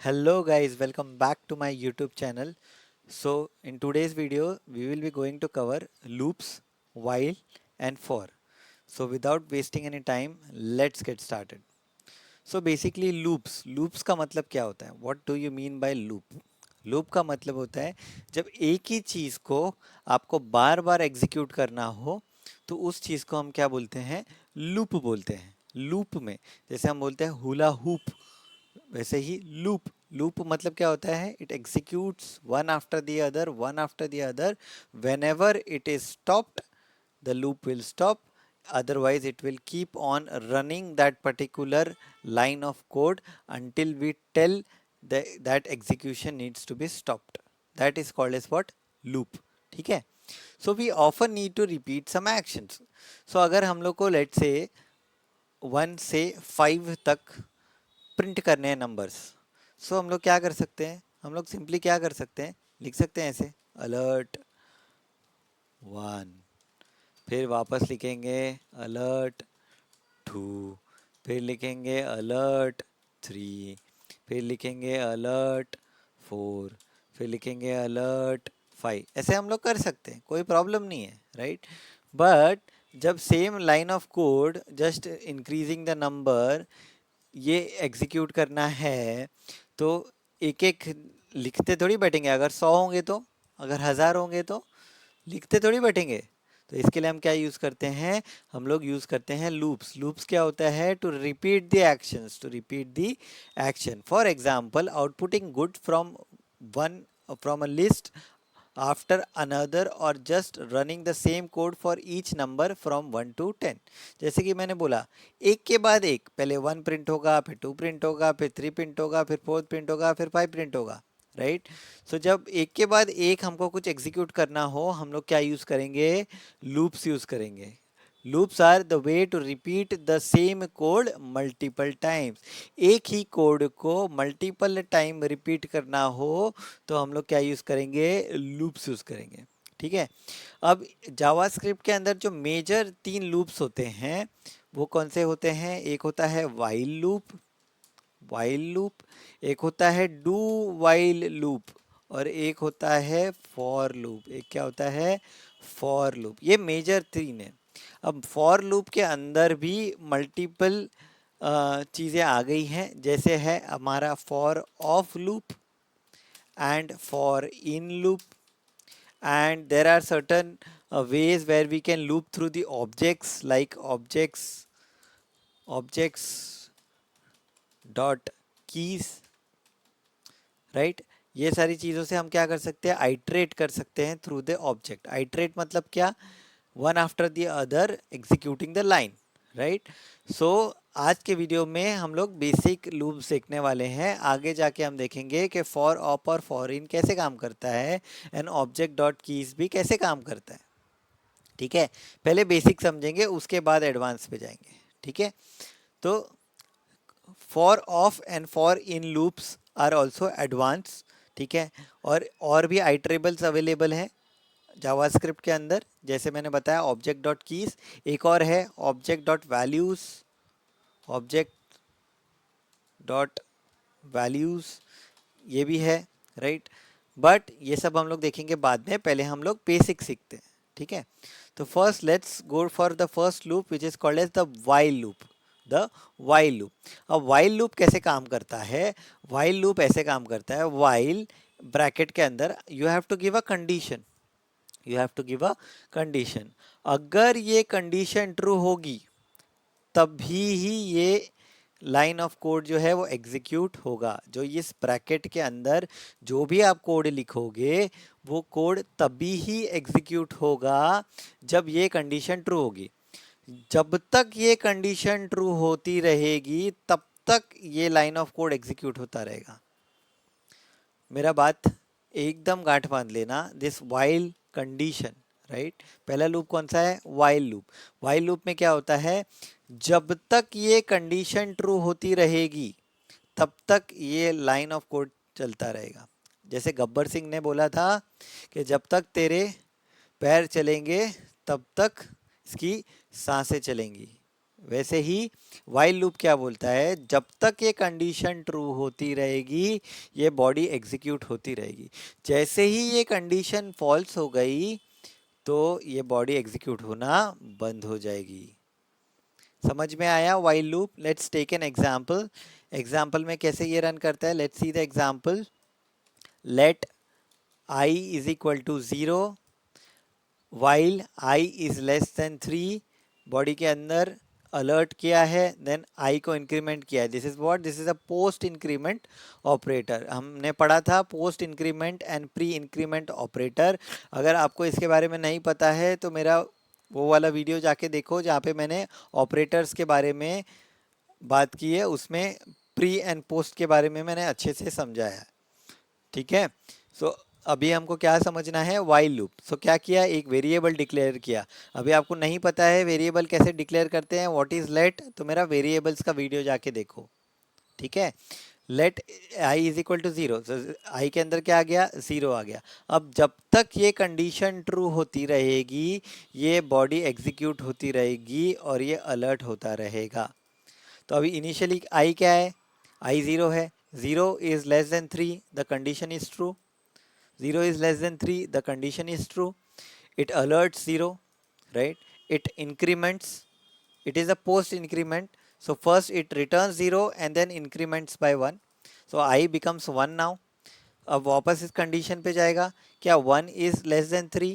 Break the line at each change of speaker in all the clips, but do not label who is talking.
Hello guys, welcome back to my YouTube channel. So in today's video, we will be going to cover loops, while and for. So without wasting any time, let's get started. So basically loops का मतलब क्या होता है? What do you mean by loop? Loop का मतलब होता है जब एक ही चीज़ को आपको बार बार एग्जीक्यूट करना हो तो उस चीज़ को हम क्या बोलते हैं? लूप बोलते हैं। लूप में जैसे हम बोलते हैं हुला हूप, वैसे ही लूप लूप मतलब क्या होता है? It executes one after the other whenever it is stopped the loop will stop, otherwise it will keep on running that particular line of code until we tell that execution needs to be stopped. That is called as what? Loop. ठीक है? So we often need to repeat some actions. So अगर हम लोग को let's say 1 से 5 तक print करने हैं नंबर्स, सो हम लोग क्या कर सकते हैं? हम लोग सिंपली क्या कर सकते हैं? लिख सकते हैं ऐसे अलर्ट 1, फिर वापस लिखेंगे अलर्ट 2, फिर लिखेंगे अलर्ट 3, फिर लिखेंगे अलर्ट 4, फिर लिखेंगे अलर्ट 5। ऐसे हम लोग कर सकते हैं, कोई प्रॉब्लम नहीं है, राइट? बट जब same line of code just increasing the number ये एग्जीक्यूट करना है तो एक एक लिखते थोड़ी बैठेंगे। अगर 100 होंगे तो, अगर 1000 होंगे तो लिखते थोड़ी बैठेंगे। तो इसके लिए हम क्या यूज़ करते हैं? हम लोग यूज़ करते हैं लूप्स। लूप्स क्या होता है? To repeat the actions, to repeat the action. For example outputting good from one, from a list after another, or just running the same code for each number from 1 to 10। जैसे कि मैंने बोला एक के बाद एक, पहले 1 प्रिंट होगा, फिर 2 प्रिंट होगा, फिर 3 प्रिंट होगा, फिर 4 प्रिंट होगा, फिर 5 प्रिंट होगा, राइट? सो जब एक के बाद एक हमको कुछ एग्जीक्यूट करना हो, हम लोग क्या यूज़ करेंगे? लूप्स यूज़ करेंगे। Loops are the way to repeat the same code multiple times. एक ही कोड को मल्टीपल टाइम रिपीट करना हो तो हम लोग क्या यूज़ करेंगे? लूप्स यूज़ करेंगे। ठीक है? अब जावास्क्रिप्ट के अंदर जो मेजर 3 लूप्स होते हैं वो कौन से होते हैं? एक होता है वाइल लूप, एक होता है डू वाइल लूप, और एक होता है फॉर लूप। एक क्या होता है? For loop. ये मेजर 3 है। अब फॉर लूप के अंदर भी मल्टीपल चीज़ें आ गई हैं, जैसे है हमारा for of loop and for in loop, and there are certain ways where we can loop through the objects, like objects dot keys, right? ये सारी चीज़ों से हम क्या कर सकते हैं? आइट्रेट कर सकते हैं थ्रू द ऑब्जेक्ट। आइट्रेट मतलब क्या? One after the other executing the line, right? So आज के वीडियो में हम लोग बेसिक लूप सीखने वाले हैं। आगे जाके हम देखेंगे कि फॉर ऑप और फॉर इन कैसे काम करता है, एंड ऑब्जेक्ट डॉट कीज भी कैसे काम करता है। ठीक है? पहले बेसिक समझेंगे, उसके बाद एडवांस पे जाएंगे। ठीक है? तो for of and for in loops are also advance. ठीक है? और भी आइट्रेबल्स अवेलेबल हैं जावास्क्रिप्ट के अंदर, जैसे मैंने बताया ऑब्जेक्ट डॉट कीज। एक और है object dot values, object dot values, ये भी है, राइट? बट ये सब हम लोग देखेंगे बाद में, पहले हम लोग बेसिक सीखते हैं। ठीक है? तो first let's go for the first loop which is called as the while loop. The while loop. अब वाइल लूप कैसे काम करता है? वाइल लूप ऐसे काम करता है, वाइल ब्रैकेट के अंदर you have to give a condition, you have to give a condition. अगर ये कंडीशन ट्रू होगी तभी ही ये लाइन ऑफ कोड जो है वो एग्जीक्यूट होगा। जो इस ब्रैकेट के अंदर जो भी आप कोड लिखोगे वो कोड तभी ही एग्जीक्यूट होगा जब ये कंडीशन ट्रू होगी। जब तक ये कंडीशन ट्रू होती रहेगी तब तक ये लाइन ऑफ कोड एग्जीक्यूट होता रहेगा। मेरा बात एकदम गांठ बांध लेना। This while condition, right? पहला लूप कौन सा है? While loop. वाइल लूप में क्या होता है? जब तक ये कंडीशन ट्रू होती रहेगी तब तक ये लाइन ऑफ कोड चलता रहेगा। जैसे गब्बर सिंह ने बोला था कि जब तक तेरे पैर चलेंगे तब तक इसकी सांसें चलेंगी, वैसे ही वाइल लूप क्या बोलता है, जब तक ये कंडीशन ट्रू होती रहेगी ये बॉडी एग्जीक्यूट होती रहेगी। जैसे ही ये कंडीशन फॉल्स हो गई तो ये बॉडी एग्जीक्यूट होना बंद हो जाएगी। समझ में आया while loop? Let's take an example. Example में कैसे ये रन करता है, let's see the example. Let I is equal to 0 while I is less than 3। Body के अंदर अलर्ट किया है, देन I को इंक्रीमेंट किया है। This is what, this is a post increment operator. हमने पढ़ा था post increment and pre increment operator. अगर आपको इसके बारे में नहीं पता है तो मेरा वो वाला वीडियो जाके देखो जहाँ पे मैंने ऑपरेटर्स के बारे में बात की है, उसमें प्री एंड पोस्ट के बारे में मैंने अच्छे से समझाया है। ठीक है, सो अभी हमको क्या समझना है, वाइल लूप। सो क्या किया, एक वेरिएबल डिक्लेयर किया। अभी आपको नहीं पता है वेरिएबल कैसे डिक्लेयर करते हैं, व्हाट इज लेट, तो मेरा वेरिएबल्स का वीडियो जाके देखो। ठीक है, let I is equal to 0, I के अंदर क्या आ गया, 0 आ गया। अब जब तक ये कंडीशन ट्रू होती रहेगी ये बॉडी एग्जीक्यूट होती रहेगी और ये अलर्ट होता रहेगा। तो अभी इनिशियली आई क्या है, आई 0 है, 0 is less than 3, the condition is true. 0 is less than 3, the condition is true. It alerts 0, right? It increments, it is a post increment. So first it returns 0 and then increments by 1. So I becomes 1 now. अब वापस इस condition पे जाएगा, क्या 1 is less than 3?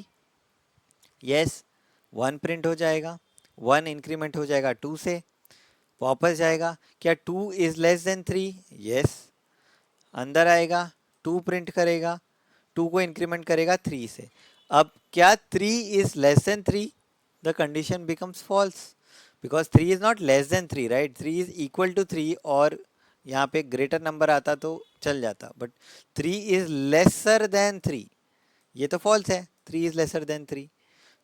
Yes, 1 print हो जाएगा, 1 increment हो जाएगा 2 से, वापस जाएगा, क्या 2 is less than 3? Yes, अंदर आएगा, 2 प्रिंट करेगा, 2 को इंक्रीमेंट करेगा 3 से। अब क्या 3 is less than 3? The condition becomes false because 3 is not less than 3, right? 3 is equal to 3 और यहाँ पे ग्रेटर नंबर आता तो चल जाता, बट 3 इज लेसर देन 3, ये तो फॉल्स है। 3 इज लेसर देन 3,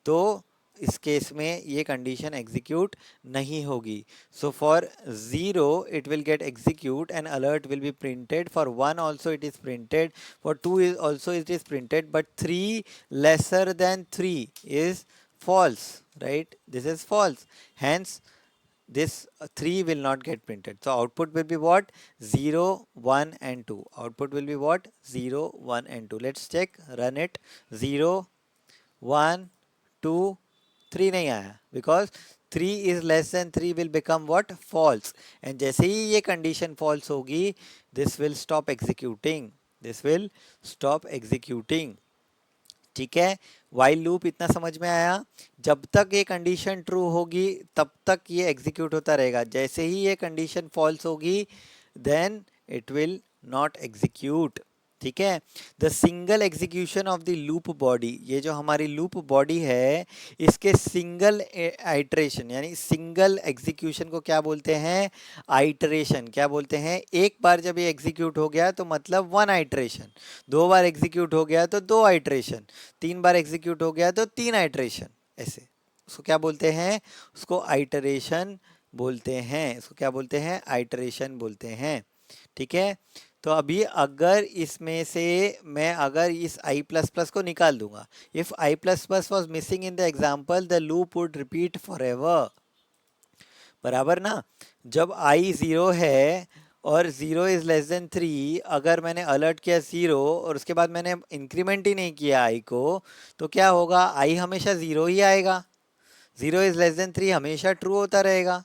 तो इस केस में ये कंडीशन एग्जीक्यूट नहीं होगी। So for 0 it will get execute and alert will be printed, for 1 also it is printed, for 2 is also it is printed, but 3 lesser than 3 is false, right? This is false, hence this 3 will not get printed. So output will be what, 0 1 and 2. Output will be what, 0 1 and 2. Let's check, run it, 0 1 2 3 नहीं आया, because 3 is less than 3 will become what, false. And जैसे ही ये condition false होगी this will stop executing, this will stop executing. ठीक है, while loop इतना समझ में आया? जब तक ये कंडीशन ट्रू होगी तब तक ये एग्जीक्यूट होता रहेगा, जैसे ही ये कंडीशन फॉल्स होगी then it will not execute. ठीक है, the single execution of the loop body, ये जो हमारी लूप बॉडी है इसके सिंगल आइट्रेशन यानी सिंगल एग्जीक्यूशन को क्या बोलते हैं, आइट्रेशन। क्या बोलते हैं, एक बार जब ये एग्जीक्यूट हो गया तो मतलब 1 आइट्रेशन, 2 बार एग्जीक्यूट हो गया तो 2 आइट्रेशन, 3 बार एग्जीक्यूट हो गया तो 3 आइट्रेशन, ऐसे उसको क्या बोलते हैं, उसको आइटरेशन बोलते हैं। इसको क्या बोलते हैं, आइटरेशन बोलते हैं। ठीक है, तो अभी अगर इसमें से मैं अगर इस i प्लस प्लस को निकाल दूंगा, if i plus plus was missing in the example the loop would repeat for ever, बराबर ना? जब i 0 है और 0 इज लेस देन 3, अगर मैंने अलर्ट किया 0 और उसके बाद मैंने इंक्रीमेंट ही नहीं किया i को, तो क्या होगा, i हमेशा 0 ही आएगा। 0 इज लेस देन 3 हमेशा ट्रू होता रहेगा,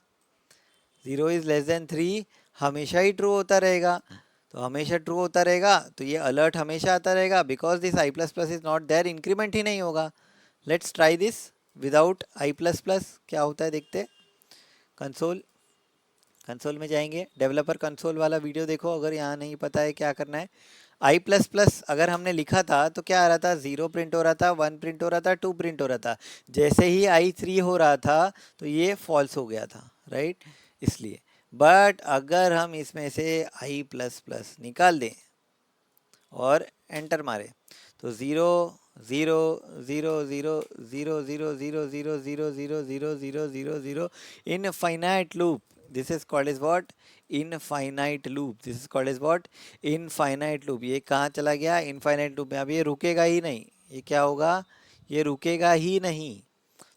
0 इज लेस देन 3 हमेशा ही ट्रू होता रहेगा। तो हमेशा ट्रू होता रहेगा तो ये अलर्ट हमेशा आता रहेगा, because this i plus plus is not there, increment ही नहीं होगा। Let's try this without i plus plus, क्या होता है देखते। कंसोल, कंसोल में जाएंगे, डेवलपर कंसोल वाला वीडियो देखो अगर यहाँ नहीं पता है क्या करना है। i प्लस प्लस अगर हमने लिखा था तो क्या आ रहा था, 0 प्रिंट हो रहा था, 1 प्रिंट हो रहा था, 2 प्रिंट हो रहा था। जैसे ही i 3 हो रहा था तो ये फॉल्स हो गया था, राइट? इसलिए, बट अगर हम इसमें से i प्लस प्लस निकाल दें और एंटर मारे तो 0 0 0 0 0 0 0 0 0 0 0 0 0 0 infinite loop, this is called is what, infinite loop, this is called is what, infinite loop. ये कहाँ चला गया, इनफाइनाइट लूप में। अब ये रुकेगा ही नहीं, ये क्या होगा, ये रुकेगा ही नहीं।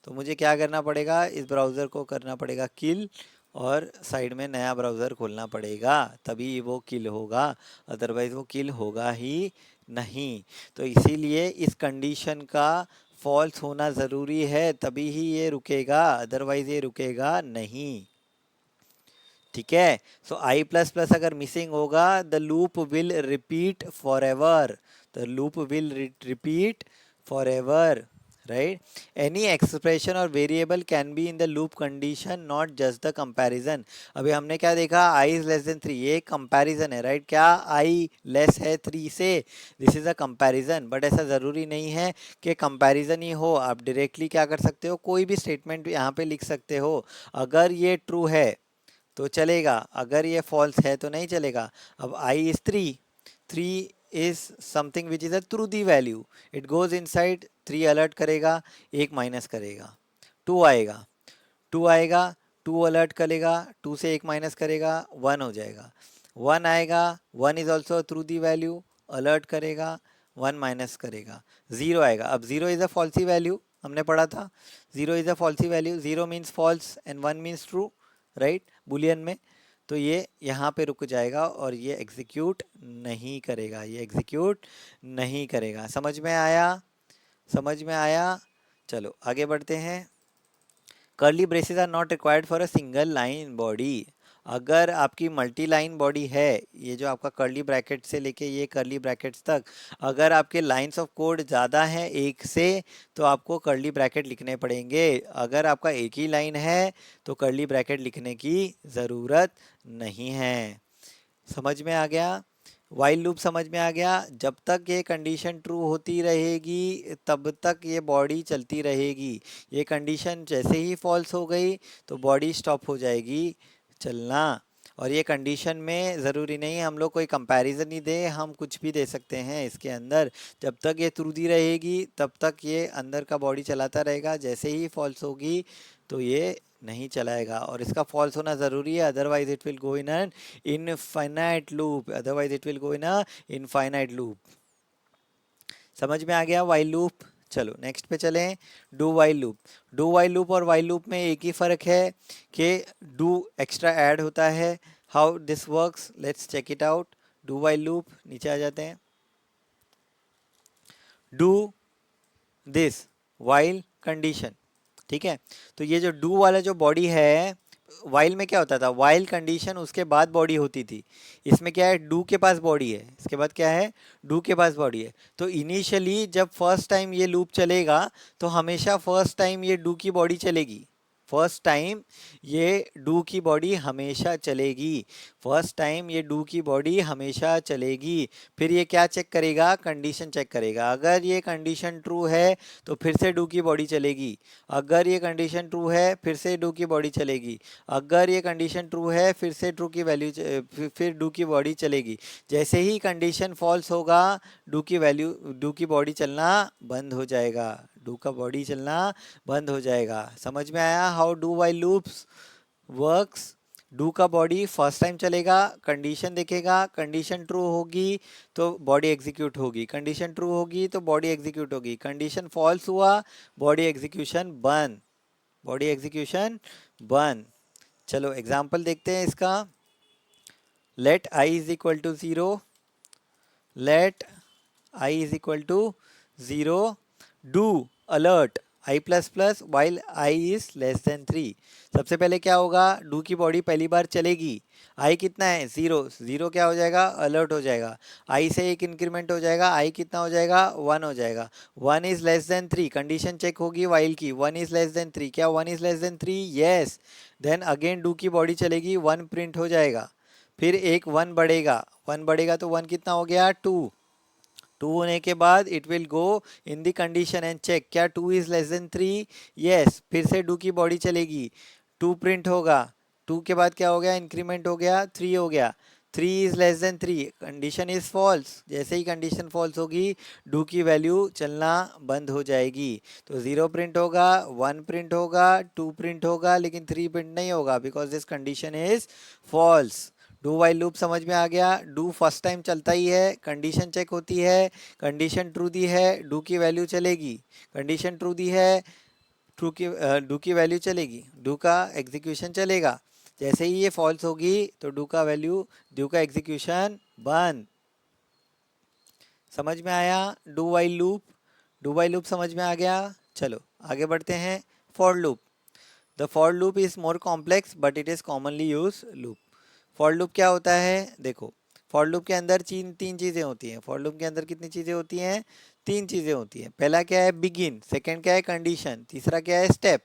तो मुझे क्या करना पड़ेगा, इस ब्राउज़र को करना पड़ेगा किल और साइड में नया ब्राउज़र खोलना पड़ेगा, तभी वो किल होगा, अदरवाइज़ वो किल होगा ही नहीं। तो इसीलिए इस कंडीशन का फॉल्स होना ज़रूरी है, तभी ही ये रुकेगा, अदरवाइज़ ये रुकेगा नहीं। ठीक है। सो आई प्लस प्लस अगर मिसिंग होगा, the loop will repeat forever, the loop will repeat forever, right. Any expression और variable can be in the loop condition, not just the comparison. अभी हमने क्या देखा, आई is less than 3, ये comparison है, right. क्या आई less है 3 से, this is a comparison. But ऐसा ज़रूरी नहीं है कि कंपैरिजन ही हो, आप डायरेक्टली क्या कर सकते हो, कोई भी स्टेटमेंट यहाँ पे लिख सकते हो। अगर ये ट्रू है तो चलेगा, अगर ये फॉल्स है तो नहीं चलेगा। अब I is 3, 3 is something which is a truthy value, it goes inside 3 alert करेगा, 1 माइनस करेगा, 2 आएगा, 2 आएगा, 2 अलर्ट करेगा, 2 से 1 माइनस करेगा, 1 हो जाएगा, 1 आएगा, 1 is also true the value, alert करेगा, 1 माइनस करेगा, 0 आएगा। अब 0 इज अ फॉल्सी वैल्यू, हमने पढ़ा था 0 is a falsy value, 0 means false and 1 means true, right, boolean में। तो ये यहाँ पे रुक जाएगा और ये एग्जीक्यूट नहीं करेगा, ये एग्जीक्यूट नहीं करेगा। समझ में आया, समझ में आया। चलो आगे बढ़ते हैं। Curly braces are not required for a single line body. अगर आपकी मल्टी लाइन बॉडी है, ये जो आपका कर्ली ब्रैकेट से लेके ये कर्ली ब्रैकेट्स तक, अगर आपके लाइंस ऑफ कोड ज़्यादा हैं एक से, तो आपको कर्ली ब्रैकेट लिखने पड़ेंगे। अगर आपका एक ही लाइन है तो कर्ली ब्रैकेट लिखने की ज़रूरत नहीं है। समझ में आ गया, वाइल लूप समझ में आ गया। जब तक ये कंडीशन ट्रू होती रहेगी तब तक ये बॉडी चलती रहेगी, ये कंडीशन जैसे ही फॉल्स हो गई तो बॉडी स्टॉप हो जाएगी चलना। और ये कंडीशन में ज़रूरी नहीं हम लोग कोई कंपैरिजन ही दे, हम कुछ भी दे सकते हैं इसके अंदर। जब तक ये ट्रू दी रहेगी तब तक ये अंदर का बॉडी चलाता रहेगा, जैसे ही फॉल्स होगी तो ये नहीं चलाएगा। और इसका फॉल्स होना ज़रूरी है, otherwise it will go in an infinite loop, otherwise it will go in a infinite loop. समझ में आ गया वाइल लूप। चलो नेक्स्ट पे चलें, do while loop. Do while loop और वाइल लूप में एक ही फ़र्क है कि डू एक्स्ट्रा ऐड होता है। How this works, let's check it out. Do while loop, नीचे आ जाते हैं। डू दिस वाइल कंडीशन, ठीक है। तो ये जो डू वाला जो बॉडी है, वाइल में क्या होता था, वाइल कंडीशन उसके बाद बॉडी होती थी। इसमें क्या है, डू के पास बॉडी है, इसके बाद क्या है, डू के पास बॉडी है। तो इनिशियली जब फर्स्ट टाइम ये लूप चलेगा तो हमेशा फर्स्ट टाइम ये डू की बॉडी चलेगी, फर्स्ट टाइम ये डू की बॉडी हमेशा चलेगी, फर्स्ट टाइम ये डू की बॉडी हमेशा चलेगी। फिर ये क्या चेक करेगा, कंडीशन चेक करेगा। अगर ये कंडीशन ट्रू है तो फिर से डू की बॉडी चलेगी, अगर ये कंडीशन ट्रू है फिर से डू की बॉडी चलेगी, अगर ये कंडीशन ट्रू है फिर से ट्रू की वैल्यू फिर डू की बॉडी चलेगी। जैसे ही कंडीशन फॉल्स होगा डू की वैल्यू, डू की बॉडी चलना बंद हो जाएगा, डू का बॉडी चलना बंद हो जाएगा। समझ में आया how do while loops works. Do का बॉडी फर्स्ट टाइम चलेगा, कंडीशन देखेगा, कंडीशन ट्रू होगी तो बॉडी एग्जीक्यूट होगी, कंडीशन ट्रू होगी तो बॉडी एग्जीक्यूट होगी, कंडीशन फॉल्स हुआ बॉडी एग्जीक्यूशन बंद, बॉडी एग्जीक्यूशन बंद। चलो एग्जांपल देखते हैं इसका। Let I is equal to 0, let I is equal to 0, do alert I plus plus while I is less than 3। सबसे पहले क्या होगा, डू की बॉडी पहली बार चलेगी, आई कितना है 0, 0 क्या हो जाएगा, अलर्ट हो जाएगा, आई से एक इंक्रीमेंट हो जाएगा, आई कितना हो जाएगा 1 हो जाएगा, 1 is less than 3, condition check होगी वाइल की, 1 इज लेस देन 3, क्या 1 is less than 3, yes. Then again do की बॉडी चलेगी, 1 प्रिंट हो जाएगा, फिर एक 1 बढ़ेगा, 1 बढ़ेगा तो 1 कितना हो गया 2, 2 होने के बाद it will go in the condition and check, क्या 2 इज लेस देन 3, यस। फिर से डू की बॉडी चलेगी, 2 प्रिंट होगा, 2 के बाद क्या हो गया, इंक्रीमेंट हो गया 3 हो गया, 3 is less than 3, condition is false. जैसे ही कंडीशन फॉल्स होगी डू की वैल्यू चलना बंद हो जाएगी। तो 0 प्रिंट होगा, 1 प्रिंट होगा, 2 प्रिंट होगा, लेकिन 3 प्रिंट नहीं होगा because this condition is false. Do while loop समझ में आ गया। डू फर्स्ट टाइम चलता ही है, कंडीशन चेक होती है, कंडीशन ट्रू दी है डू की वैल्यू चलेगी, कंडीशन ट्रू दी है डू की वैल्यू चलेगी, डू का एग्जीक्यूशन चलेगा। जैसे ही ये फॉल्स होगी तो डू का एग्जीक्यूशन बंद। समझ में आया? डू वाइल लूप समझ में आ गया। चलो आगे बढ़ते हैं। For loop, the for loop is more complex but it is commonly use loop. For loop क्या होता है? देखो, फॉर लूप के अंदर तीन चीज़ें होती हैं। फॉर लूप के अंदर कितनी चीज़ें होती हैं? तीन चीज़ें होती हैं। पहला क्या है? बिगिन। सेकंड क्या है? कंडीशन। तीसरा क्या है? स्टेप।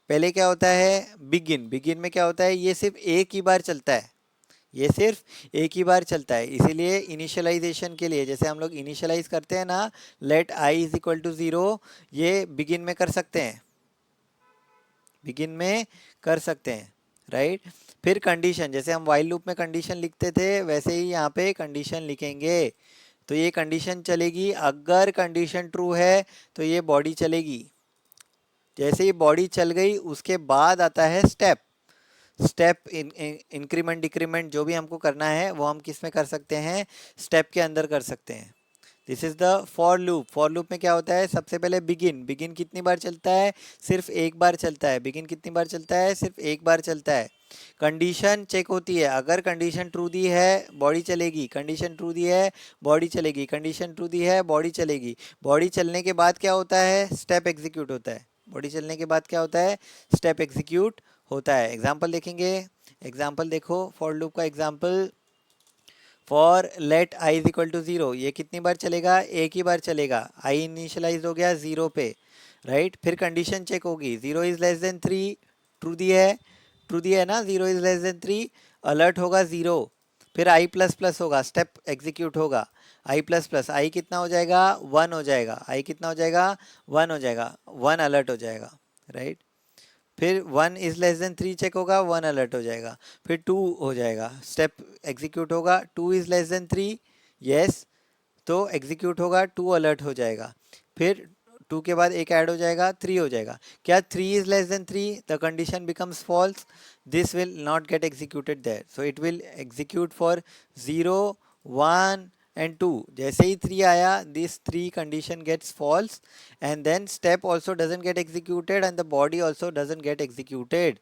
पहले क्या होता है? बिगिन। बिगिन में क्या होता है? ये सिर्फ एक ही बार चलता है, ये सिर्फ एक ही बार चलता है। इसीलिए इनिशियलाइजेशन के लिए, जैसे हम लोग इनिशियलाइज करते हैं ना, let I is equal to 0, ये बिगिन में कर सकते हैं, बिगिन में कर सकते हैं, राइट। फिर कंडीशन, जैसे हम वाइल लूप में कंडीशन लिखते थे वैसे ही यहाँ पे कंडीशन लिखेंगे। तो ये कंडीशन चलेगी, अगर कंडीशन ट्रू है तो ये बॉडी चलेगी। जैसे ही बॉडी चल गई उसके बाद आता है स्टेप। स्टेप इंक्रीमेंट डिक्रीमेंट जो भी हमको करना है वो हम किस में कर सकते हैं? स्टेप के अंदर कर सकते हैं। This is the for loop. For loop में क्या होता है? सबसे पहले बिगिन। बिगिन कितनी बार चलता है? सिर्फ एक बार चलता है। बिगिन कितनी बार चलता है? सिर्फ एक बार चलता है। कंडीशन चेक होती है, अगर कंडीशन ट्रू दी है बॉडी चलेगी, कंडीशन ट्रू दी है बॉडी चलेगी, कंडीशन ट्रू दी है बॉडी चलेगी। बॉडी चलने के बाद क्या होता है? स्टेप एग्जीक्यूट होता है। बॉडी चलने के बाद क्या होता है? स्टेप एग्जीक्यूट होता है। एग्जाम्पल देखेंगे। एग्जाम्पल देखो, फॉर लूप का example. For let I is equal to 0, ये कितनी बार चलेगा? एक ही बार चलेगा। आई इनिशियलाइज हो गया 0 पे, राइट। फिर कंडीशन चेक होगी, 0 इज लेस देन 3, ट्रू दी है, ट्रू दी है ना, 0 इज लेस देन 3, अलर्ट होगा 0। फिर आई प्लस प्लस होगा, स्टेप एग्जीक्यूट होगा। आई प्लस प्लस, आई कितना हो जाएगा? 1 हो जाएगा। आई कितना हो जाएगा? 1 हो जाएगा, 1 अलर्ट हो जाएगा, राइट। फिर 1 इज लेस देन 3 चेक होगा, 1 अलर्ट हो जाएगा। फिर 2 हो जाएगा, स्टेप एग्जीक्यूट होगा। 2 इज लेस देन 3, यस, तो एग्जीक्यूट होगा, 2 अलर्ट हो जाएगा। फिर 2 के बाद एक ऐड हो जाएगा, 3 हो जाएगा। क्या 3 is less than 3? The condition becomes false, this will not get executed there, so it will execute for 0, 1 and 2. जैसे ही 3 आया, this 3 condition gets false and then step also doesn't get executed and the body also doesn't get executed.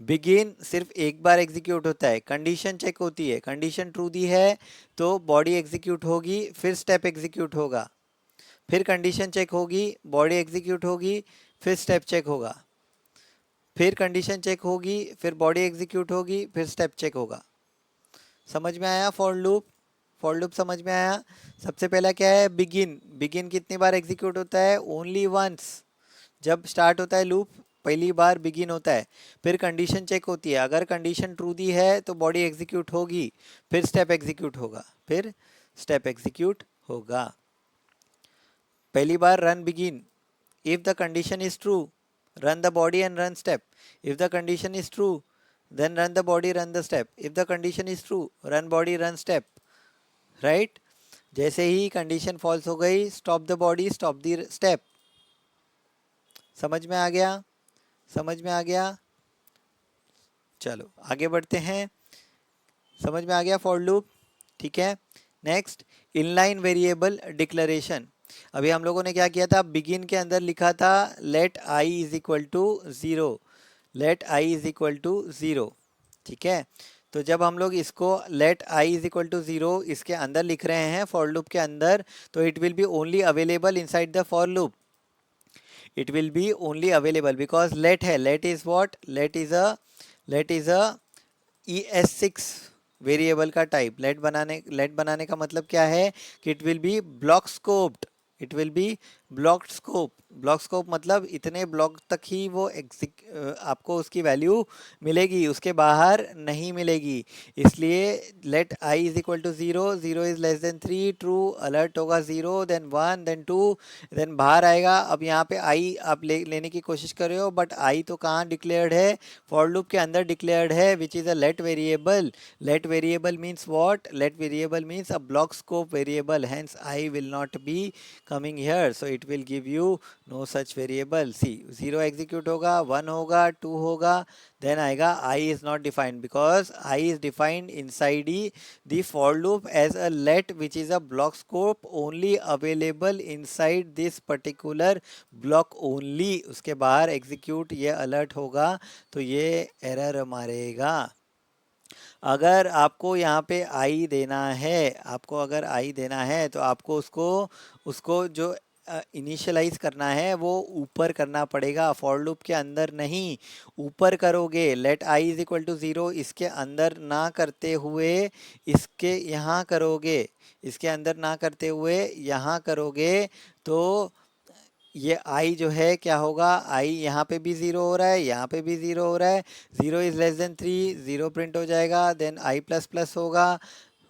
Begin सिर्फ एक बार execute होता है, condition check होती है, condition true दी है तो बॉडी एग्जीक्यूट होगी, फिर स्टेप एग्जीक्यूट होगा। फिर कंडीशन चेक होगी, बॉडी एग्जीक्यूट होगी, फिर स्टेप चेक होगा। फिर कंडीशन चेक होगी, फिर बॉडी एग्जीक्यूट होगी, फिर स्टेप चेक होगा। समझ में आया फॉर लूप? फॉर लूप समझ में आया? सबसे पहला क्या है? बिगिन। बिगिन कितनी बार एग्जीक्यूट होता है? Only once. जब स्टार्ट होता है लूप पहली बार बिगिन होता है। फिर कंडीशन चेक होती है, अगर कंडीशन ट्रू दी है तो बॉडी एग्जीक्यूट होगी, फिर स्टेप एग्जीक्यूट होगा, फिर स्टेप एग्जीक्यूट होगा। पहली बार run begin, if the condition is true run the body and run step, if the condition is true then run the body, run the step, if the condition is true run body, run step, right। जैसे ही condition false हो गई, stop the body, stop the step. समझ में आ गया? समझ में आ गया? चलो आगे बढ़ते हैं। समझ में आ गया फॉर लूप? ठीक है। Next, inline variable declaration. अभी हम लोगों ने क्या किया था? बिगिन के अंदर लिखा था let I is equal to 0, let I is equal to 0, ठीक है। तो जब हम लोग इसको let I is equal to 0 इसके अंदर लिख रहे हैं फॉर लूप के अंदर, तो it will be only available inside the for loop. It will be only available because let है। Let is what? Let is a ES6 variable का टाइप। लेट बनाने का मतलब क्या है? कि it will be block scoped, it will be block scope. Block scope मतलब इतने ब्लॉक तक ही वो आपको उसकी वैल्यू मिलेगी, उसके बाहर नहीं मिलेगी। इसलिए let I is equal to 0, 0 is less than 3, true, alert होगा 0, देन 1, देन 2, देन बाहर आएगा। अब यहाँ पे आई आप लेने की कोशिश कर रहे हो, बट आई तो कहाँ डिक्लेयर्ड है? फॉर लूप के अंदर डिक्लेयर्ड है, which is a let variable. Let variable means what? Let variable means a block scope variable, hence I will not be coming here, so it will give you no such variable. See, 0 execute होगा, 1 होगा, 2 होगा, then आएगा I is not defined because I is defined inside the for loop as a let which is a block scope only available inside this particular block only. उसके बाहर execute ये alert होगा तो ये error मारेगा. अगर आपको यहाँ पे आई देना है, आपको अगर आई देना है तो आपको उसको उसको जो इनिशियलाइज करना है वो ऊपर करना पड़ेगा, फॉर लूप के अंदर नहीं, ऊपर करोगे. Let I is equal to 0 इसके अंदर ना करते हुए इसके यहाँ करोगे, इसके अंदर ना करते हुए यहाँ करोगे तो ये आई जो है क्या होगा, आई यहाँ पे भी 0 हो रहा है, यहाँ पे भी 0 हो रहा है. 0 इज लेस देन 3, 0 प्रिंट हो जाएगा. देन आई प्लस प्लस होगा,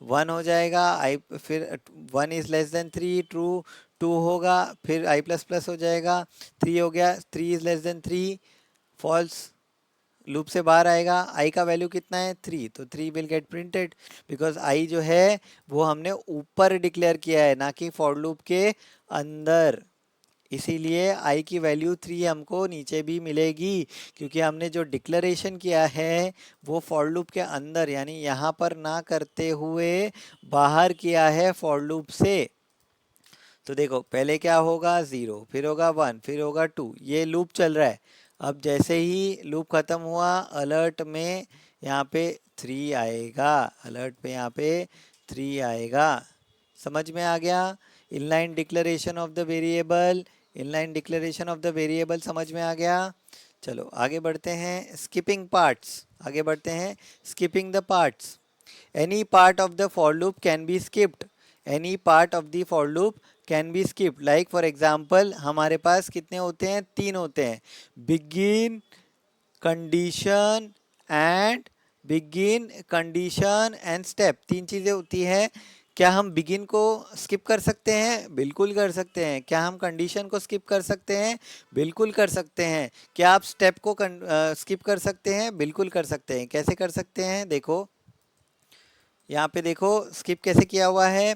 1 हो जाएगा. आई फिर 1 इज लेस देन 3, ट्रू, 2 होगा, फिर आई प्लस प्लस हो जाएगा, 3 हो गया, 3 is less than 3, false, loop से बाहर आएगा. आई का वैल्यू कितना है, 3, तो 3 will get printed because I जो है वो हमने ऊपर डिक्लेयर किया है ना कि फॉर लूप के अंदर. इसीलिए आई की वैल्यू 3 हमको नीचे भी मिलेगी क्योंकि हमने जो डिक्लेरेशन किया है वो फॉर लूप के अंदर यानी यहाँ पर ना करते हुए बाहर किया है फॉर लूप से. तो देखो पहले क्या होगा, 0, फिर होगा 1, फिर होगा 2, ये लूप चल रहा है. अब जैसे ही लूप खत्म हुआ अलर्ट में यहाँ पे 3 आएगा, अलर्ट पे यहाँ पे 3 आएगा. समझ में आ गया. Inline declaration of the variable, inline declaration of the variable समझ में आ गया. चलो आगे बढ़ते हैं. स्किपिंग पार्ट्स, आगे बढ़ते हैं. Skipping the parts. Any part of the for loop can be skipped, any part of the for loop can be skipped. Like for example हमारे पास कितने होते हैं, 3 होते हैं. Begin, condition and begin, condition and step, 3 चीज़ें होती हैं. क्या हम बिगिन को स्किप कर सकते हैं, बिल्कुल कर सकते हैं. क्या हम कंडीशन को स्किप कर सकते हैं, बिल्कुल कर सकते हैं. क्या आप स्टेप को स्किप कर सकते हैं, बिल्कुल कर सकते हैं. कैसे कर सकते हैं, देखो यहाँ पे देखो स्किप कैसे किया हुआ है.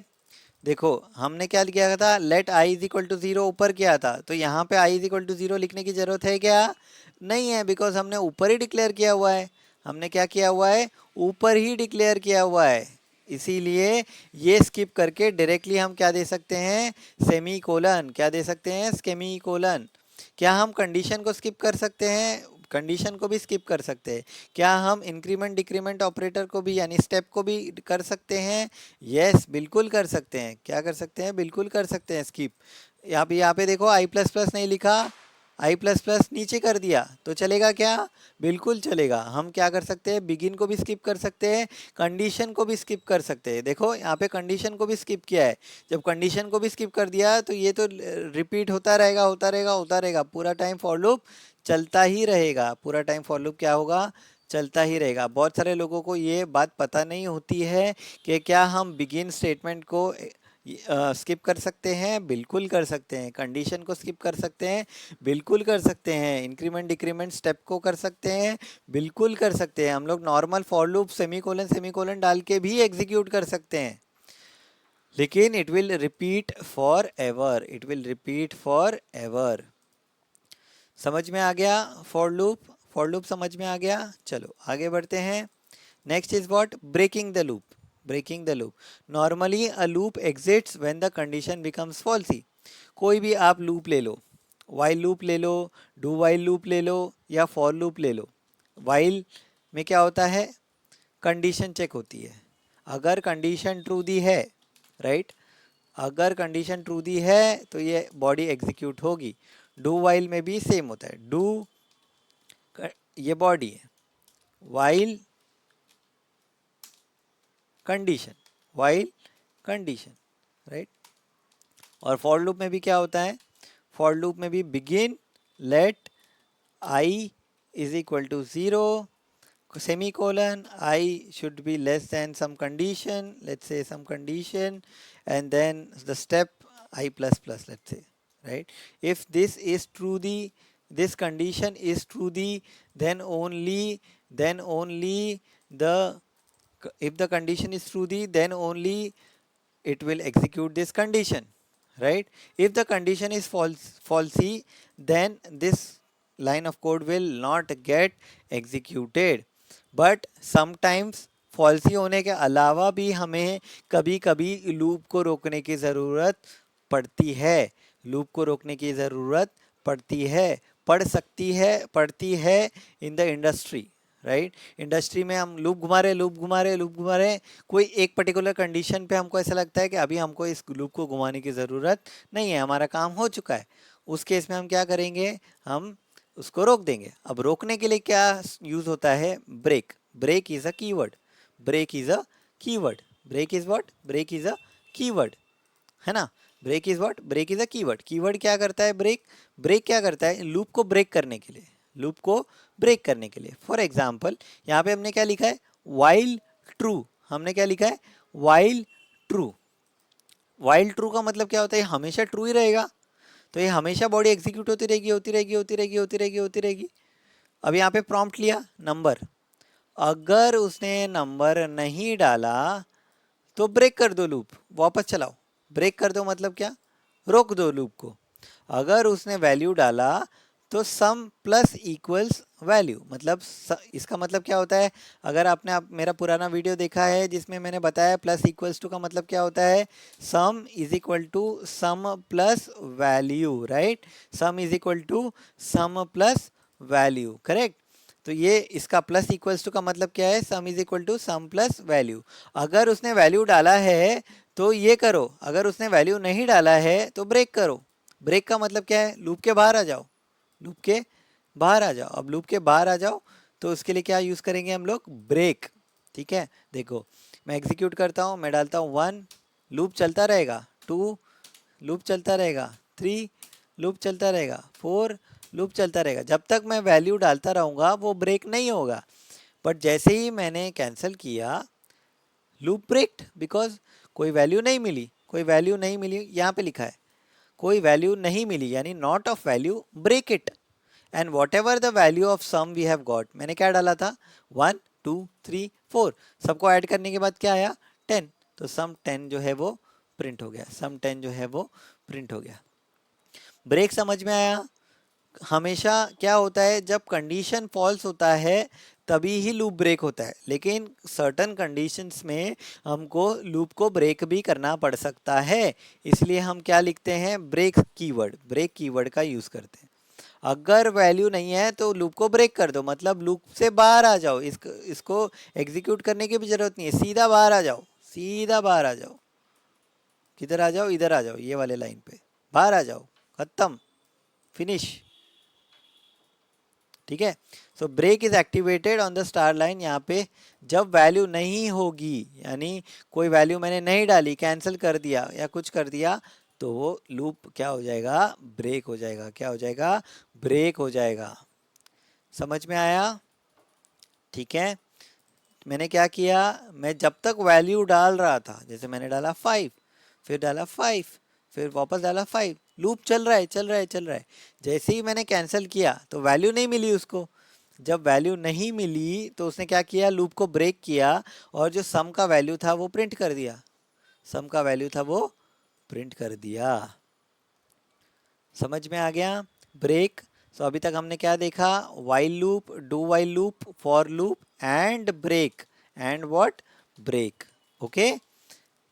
देखो हमने क्या किया था, let I is equal to 0 ऊपर किया था, तो यहाँ पे आई इज इक्वल टू 0 लिखने की जरूरत है क्या, नहीं है, बिकॉज हमने ऊपर ही डिक्लेयर किया हुआ है. हमने क्या किया हुआ है, ऊपर ही डिक्लेयर किया हुआ है. इसीलिए ये स्किप करके डायरेक्टली हम क्या दे सकते हैं, सेमी कोलन. क्या दे सकते हैं, सेमी कोलन. क्या हम कंडीशन को स्किप कर सकते हैं, कंडीशन को भी स्किप कर सकते हैं. क्या हम इंक्रीमेंट डिक्रीमेंट ऑपरेटर को भी यानी स्टेप को भी कर सकते हैं, यस बिल्कुल कर सकते हैं. क्या कर सकते हैं, बिल्कुल कर सकते हैं स्किप. यहाँ पे देखो आई प्लस प्लस नहीं लिखा, आई प्लस प्लस नीचे कर दिया तो चलेगा क्या, बिल्कुल चलेगा. हम क्या कर सकते हैं, बिगिन को भी स्किप कर सकते हैं, कंडीशन को भी स्किप कर सकते हैं. देखो यहाँ पे कंडीशन को भी स्किप किया है. जब कंडीशन को भी स्किप कर दिया तो ये तो रिपीट होता रहेगा होता रहेगा होता रहेगा, पूरा टाइम फॉर लूप चलता ही रहेगा. पूरा टाइम फॉर लूप क्या होगा, चलता ही रहेगा. बहुत सारे लोगों को ये बात पता नहीं होती है कि क्या हम बिगिन स्टेटमेंट को स्किप कर सकते हैं, बिल्कुल कर सकते हैं. कंडीशन को स्किप कर सकते हैं, बिल्कुल कर सकते हैं. इंक्रीमेंट डिक्रीमेंट स्टेप को कर सकते हैं, बिल्कुल कर सकते हैं. हम लोग normal for loop semi colon डाल के भी एग्जीक्यूट कर सकते हैं, लेकिन it will repeat for ever, it will repeat for ever. समझ में आ गया फॉर लूप, फॉर लूप समझ में आ गया. चलो आगे बढ़ते हैं. Next is what, breaking the loop. Breaking the loop. Normally a loop exits when the condition becomes falsy. कोई भी आप लूप ले लो, वाइल लूप ले लो, डू वाइल लूप ले लो या फॉर लूप ले लो. वाइल में क्या होता है, कंडीशन चेक होती है. अगर कंडीशन ट्रू दी है, राइट, अगर कंडीशन ट्रू दी है तो ये बॉडी एग्जीक्यूट होगी. डू वाइल में भी सेम होता है. डू ये बॉडी है, while condition, while condition, right. और फॉर लूप में भी क्या होता है, फॉर लूप में भी begin let I is equal to 0 semicolon I should be less than some condition, let's say some condition, and then the step I plus plus, let's say, right. If this is true, this condition is true, then only the if the condition is true, then only it will execute this condition, right? If the condition is falsy, then this line of code will not get executed. But sometimes falsies होने के अलावा भी हमें कभी कभी loop को रोकने की ज़रूरत पड़ती है, लूप को रोकने की ज़रूरत पड़ती है, पड़ती है in the industry, right? Industry में हम लूप घुमा रहे, कोई एक पर्टिकुलर कंडीशन पे हमको ऐसा लगता है कि अभी हमको इस लूप को घुमाने की ज़रूरत नहीं है, हमारा काम हो चुका है। उस केस में हम क्या करेंगे, हम उसको रोक देंगे। अब रोकने के लिए क्या यूज़ होता है, break. Break is a keyword, break is a keyword, break is what, break is a keyword, है ना? Break is what, break is a keyword. Keyword क्या करता है, ब्रेक। ब्रेक क्या करता है, लूप को ब्रेक करने के लिए, लूप को ब्रेक करने के लिए। फॉर एग्जाम्पल यहाँ पे हमने क्या लिखा है, वाइल ट्रू। हमने क्या लिखा है, वाइल ट्रू। वाइल ट्रू का मतलब क्या होता है, हमेशा ट्रू ही रहेगा, तो ये हमेशा बॉडी एग्जीक्यूट होती रहेगी, होती रहेगी, होती रहेगी, होती रहेगी, होती रहेगी। अब यहाँ पे प्रॉम्प्ट लिया नंबर, अगर उसने नंबर नहीं डाला तो ब्रेक कर दो लूप, वापस चलाओ। ब्रेक कर दो मतलब क्या, रोक दो लूप को। अगर उसने वैल्यू डाला तो सम प्लस इक्वल्स वैल्यू, मतलब इसका मतलब क्या होता है, अगर आपने मेरा पुराना वीडियो देखा है जिसमें मैंने बताया प्लस इक्वल्स टू का मतलब क्या होता है, sum is equal to sum plus value, right? Sum is equal to sum plus value, correct? तो ये इसका प्लस इक्वल्स टू का मतलब क्या है, sum is equal to sum plus value. अगर उसने वैल्यू डाला है तो ये करो, अगर उसने वैल्यू नहीं डाला है तो ब्रेक करो। ब्रेक का मतलब क्या है, लूप के बाहर आ जाओ, लूप के बाहर आ जाओ। अब लूप के बाहर आ जाओ तो उसके लिए क्या यूज़ करेंगे हम लोग, ब्रेक। ठीक है, देखो मैं एग्जीक्यूट करता हूँ, मैं डालता हूँ 1, लूप चलता रहेगा, 2 लूप चलता रहेगा, 3 लूप चलता रहेगा, 4 लूप चलता रहेगा। जब तक मैं वैल्यू डालता रहूँगा वो ब्रेक नहीं होगा। बट जैसे ही मैंने कैंसिल किया, लूप ब्रेक्ड, बिकॉज कोई वैल्यू नहीं मिली, कोई वैल्यू नहीं मिली, यहाँ पे लिखा है कोई वैल्यू नहीं मिली, यानी not of value, break it. And whatever the value of sum we have got, मैंने क्या डाला था, 1 2 3 4, सबको ऐड करने के बाद क्या आया, 10, तो सम 10 जो है वो प्रिंट हो गया, सम 10 जो है वो प्रिंट हो गया। ब्रेक समझ में आया? हमेशा क्या होता है, जब कंडीशन फॉल्स होता है तभी ही लूप ब्रेक होता है, लेकिन सर्टन कंडीशंस में हमको लूप को ब्रेक भी करना पड़ सकता है, इसलिए हम क्या लिखते हैं, ब्रेक कीवर्ड, ब्रेक कीवर्ड का यूज़ करते हैं। अगर वैल्यू नहीं है तो लूप को ब्रेक कर दो, मतलब लूप से बाहर आ जाओ, इसको एग्जीक्यूट करने की भी जरूरत नहीं है, सीधा बाहर आ जाओ, सीधा बाहर आ जाओ। किधर आ जाओ, इधर आ जाओ, ये वाले लाइन पे बाहर आ जाओ, खत्म, फिनिश। ठीक है, so break is activated on the star line. यहाँ पे जब वैल्यू नहीं होगी, यानी कोई वैल्यू मैंने नहीं डाली, कैंसिल कर दिया या कुछ कर दिया, तो वो लूप क्या हो जाएगा, ब्रेक हो जाएगा। क्या हो जाएगा, ब्रेक हो जाएगा। समझ में आया? ठीक है, मैंने क्या किया, मैं जब तक वैल्यू डाल रहा था, जैसे मैंने डाला 5, फिर डाला 5, फिर वापस डाला 5, लूप चल रहा है, चल रहा है, चल रहा है। जैसे ही मैंने कैंसिल किया तो वैल्यू नहीं मिली उसको। जब वैल्यू नहीं मिली तो उसने क्या किया, लूप को ब्रेक किया और जो सम का वैल्यू था वो प्रिंट कर दिया, सम का वैल्यू था वो प्रिंट कर दिया। समझ में आ गया, ब्रेक। सो अभी तक हमने क्या देखा, while loop, do while loop, for loop and break, and what, break. Okay,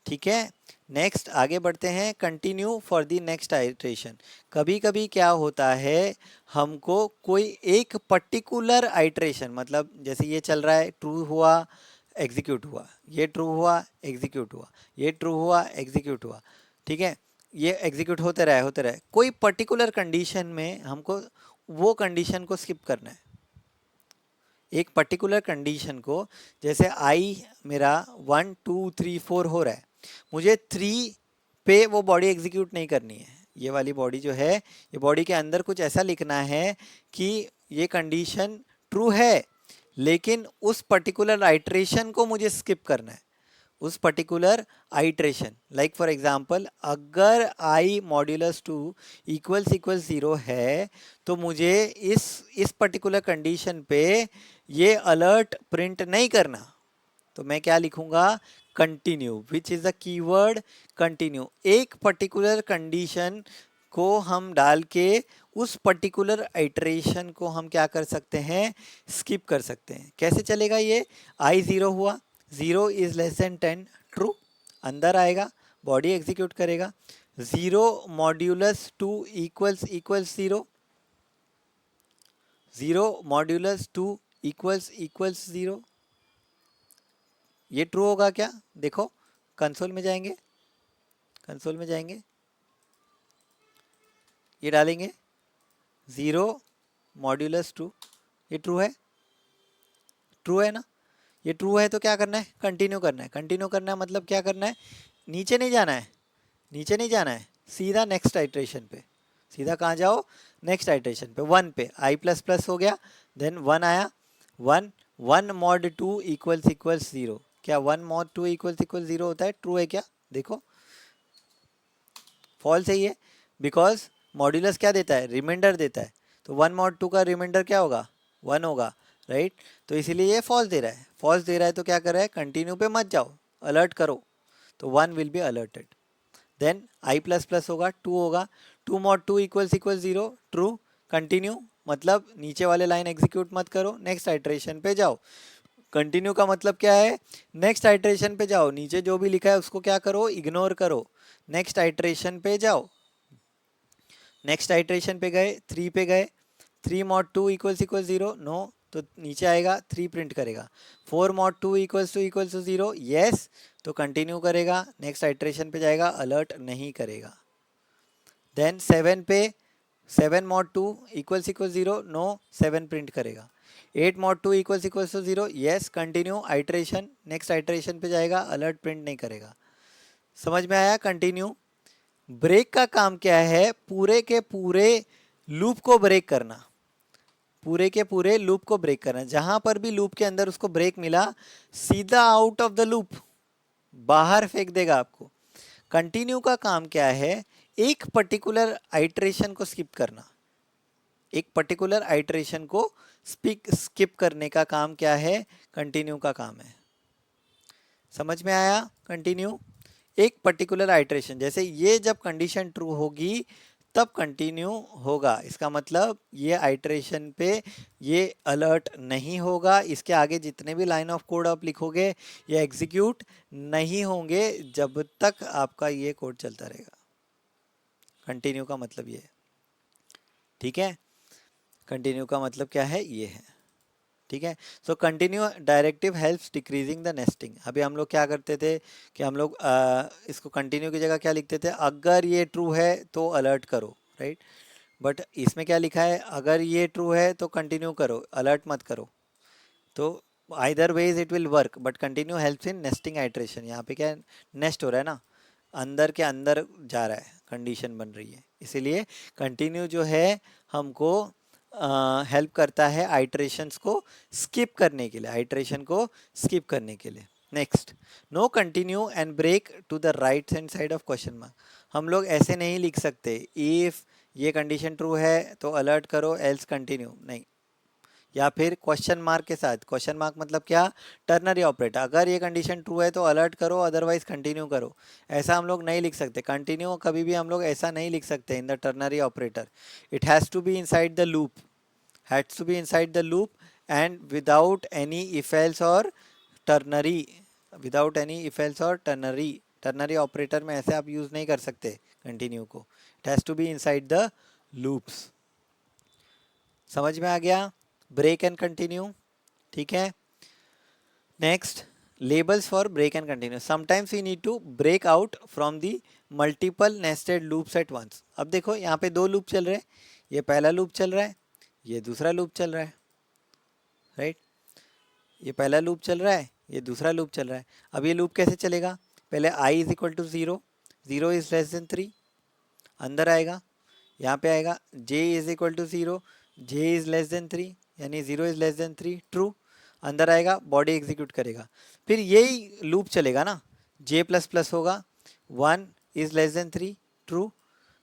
ठीक है। नेक्स्ट आगे बढ़ते हैं, continue for the next iteration. कभी कभी क्या होता है, हमको कोई एक पर्टिकुलर आइट्रेशन, मतलब जैसे ये चल रहा है, ट्रू हुआ एग्जीक्यूट हुआ, ये ट्रू हुआ एग्जीक्यूट हुआ, ये ट्रू हुआ एग्जीक्यूट हुआ, ठीक है, ये एग्जीक्यूट होते रहे, कोई पर्टिकुलर कंडीशन में हमको वो कंडीशन को स्किप करना है, एक पर्टिकुलर कंडीशन को। जैसे आई मेरा 1 2 3 4 हो रहा है, मुझे 3 पे वो बॉडी एग्जीक्यूट नहीं करनी है, ये वाली बॉडी जो है, ये बॉडी के अंदर कुछ ऐसा लिखना है कि ये कंडीशन ट्रू है, लेकिन उस पर्टिकुलर आइट्रेशन को मुझे स्किप करना है, उस particular iteration. Like for example, अगर आई मॉड्यूलस 2 इक्वल्स 0 है तो मुझे इस पर्टिकुलर कंडीशन पे ये अलर्ट प्रिंट नहीं करना, तो मैं क्या लिखूंगा, continue, which is the keyword continue. एक पर्टिकुलर कंडीशन को हम डाल के उस पर्टिकुलर आइटरेशन को हम क्या कर सकते हैं, स्किप कर सकते हैं। कैसे चलेगा ये, आई 0 हुआ, 0 इज लेस देन 10, ट्रू, अंदर आएगा, बॉडी एग्जीक्यूट करेगा। 0 मॉड्यूलस 2 इक्वल्स 0, 0 मॉड्यूलस 2 इक्वल्स 0, ये ट्रू होगा क्या, देखो कंसोल में जाएंगे, कंसोल में जाएंगे, ये डालेंगे 0 मॉड्यूलस 2, ये ट्रू है, ट्रू है ना। ये ट्रू है तो क्या करना है, कंटिन्यू करना है। कंटिन्यू करना है मतलब क्या करना है, नीचे नहीं जाना है, नीचे नहीं जाना है, सीधा नेक्स्ट आइट्रेशन पे, सीधा कहाँ जाओ, नेक्स्ट आइट्रेशन पे, 1 पे, आई प्लस प्लस हो गया, देन 1 आया, 1 1 मॉड 2 इक्वल्स 0, क्या 1 मॉड 2 इक्वल्स 0 होता है, ट्रू है क्या, देखो फॉल्स है ये, बिकॉज मॉड्यूलस क्या देता है, रिमाइंडर देता है, तो 1 मॉड 2 का रिमाइंडर क्या होगा, 1 होगा, राइट। तो इसीलिए ये फॉल्स दे रहा है, फॉल्स दे रहा है तो क्या कर रहा है, कंटिन्यू पे मत जाओ, अलर्ट करो, तो 1 will be alerted. Then I plus plus होगा, 2 होगा, 2 मॉड 2 इक्वल्स 0, ट्रू, कंटिन्यू मतलब नीचे वाले लाइन एग्जीक्यूट मत करो, नेक्स्ट आइट्रेशन पे जाओ। कंटिन्यू का मतलब क्या है, नेक्स्ट आइट्रेशन पे जाओ, नीचे जो भी लिखा है उसको क्या करो, इग्नोर करो, नेक्स्ट आइट्रेशन पे जाओ। नेक्स्ट आइट्रेशन पे गए, 3 पे गए, 3 मॉड 2 इक्वल्स 0, नो, तो नीचे आएगा 3 प्रिंट करेगा। 4 मॉड 2 इक्वल्स टू 0, येस, तो कंटिन्यू करेगा, नेक्स्ट आइट्रेशन पे जाएगा, अलर्ट नहीं करेगा। देन 7 पे, 7 मॉड 2 इक्वल्स 0, नो, 7 प्रिंट करेगा। 8 mod 2 equals to 0, yes, continue, iteration, next iteration पे जाएगा, अलर्ट प्रिंट नहीं करेगा। समझ में आया, कंटिन्यू। ब्रेक का काम क्या है, पूरे के पूरे लूप को ब्रेक करना, पूरे के पूरे लूप को ब्रेक करना, जहां पर भी लूप के अंदर उसको ब्रेक मिला, सीधा आउट ऑफ द लूप, बाहर फेंक देगा आपको। कंटिन्यू का काम क्या है, एक पर्टिकुलर आइट्रेशन को स्किप करना, एक पर्टिकुलर आइट्रेशन को स्किप करने का काम क्या है, कंटिन्यू का काम है। समझ में आया, कंटिन्यू, एक पर्टिकुलर आइट्रेशन, जैसे ये जब कंडीशन ट्रू होगी तब कंटिन्यू होगा, इसका मतलब ये आइट्रेशन पे ये अलर्ट नहीं होगा, इसके आगे जितने भी लाइन ऑफ कोड आप लिखोगे ये एग्जीक्यूट नहीं होंगे जब तक आपका ये कोड चलता रहेगा। कंटिन्यू का मतलब ये है, ठीक है, कंटिन्यू का मतलब क्या है, ये है, ठीक है। So continue directive helps decreasing the nesting. अभी हम लोग क्या करते थे कि हम लोग इसको कंटिन्यू की जगह क्या लिखते थे, अगर ये ट्रू है तो अलर्ट करो, राइट, बट इसमें क्या लिखा है, अगर ये ट्रू है तो कंटिन्यू करो, अलर्ट मत करो। तो either ways it will work, but continue helps in nesting iteration. यहाँ पे क्या नेस्ट हो रहा है ना, अंदर के अंदर जा रहा है, कंडीशन बन रही है, इसीलिए कंटिन्यू जो है हमको हेल्प करता है आइट्रेशंस को स्किप करने के लिए, आइट्रेशन को स्किप करने के लिए। Next, no continue and break to the right hand side of question mark. हम लोग ऐसे नहीं लिख सकते, इफ ये कंडीशन ट्रू है तो अलर्ट करो एल्स कंटिन्यू, नहीं, या फिर क्वेश्चन मार्क के साथ, क्वेश्चन मार्क मतलब क्या, टर्नरी ऑपरेटर, अगर ये कंडीशन ट्रू है तो अलर्ट करो अदरवाइज कंटिन्यू करो, ऐसा हम लोग नहीं लिख सकते। कंटिन्यू कभी भी हम लोग ऐसा नहीं लिख सकते in the ternary operator, it has to be inside the loop, has to be inside the loop and without any if else और ternary, without any if else और टर्नरी, टर्नरी ऑपरेटर में ऐसे आप यूज़ नहीं कर सकते continue को, it has to be inside the loops. समझ में आ गया, ब्रेक एंड कंटिन्यू, ठीक है। Next, labels for break and continue, sometimes we need to break out from the multiple nested loops at once. अब देखो यहाँ पे दो लूप चल रहे हैं, ये पहला लूप चल रहा है, ये दूसरा लूप चल रहा है, राइट, ये पहला लूप चल रहा है, ये दूसरा लूप चल रहा है। अब ये लूप कैसे चलेगा, पहले i is equal to 0, 0 is less than 3, अंदर आएगा, यहाँ पे आएगा j is equal to 0, j is less than 3, यानी 0 इज लेस देन 3, ट्रू, अंदर आएगा, बॉडी एग्जीक्यूट करेगा, फिर यही लूप चलेगा ना, j प्लस प्लस होगा, 1 इज लेस देन 3, ट्रू,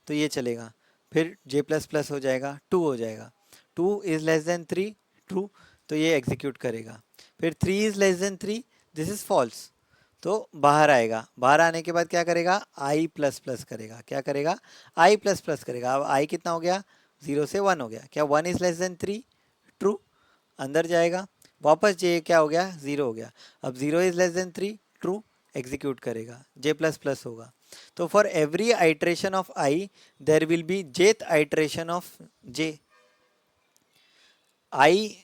तो ये चलेगा, फिर j प्लस प्लस हो जाएगा, 2 हो जाएगा, 2 इज लेस देन 3, ट्रू, तो ये एग्जीक्यूट करेगा, फिर 3 is less than 3, this is false, तो बाहर आएगा, बाहर आने के बाद क्या करेगा, आई प्लस प्लस करेगा, क्या करेगा, आई प्लस प्लस करेगा। अब आई कितना हो गया, 0 से 1 हो गया, क्या 1 इज लेस देन 3, ट्रू, अंदर जाएगा, वापस जे क्या हो गया, 0 हो गया, अब 0 is less than 3, true, execute करेगा, जे प्लस प्लस होगा। तो for every iteration of i there will be jth iteration of j. I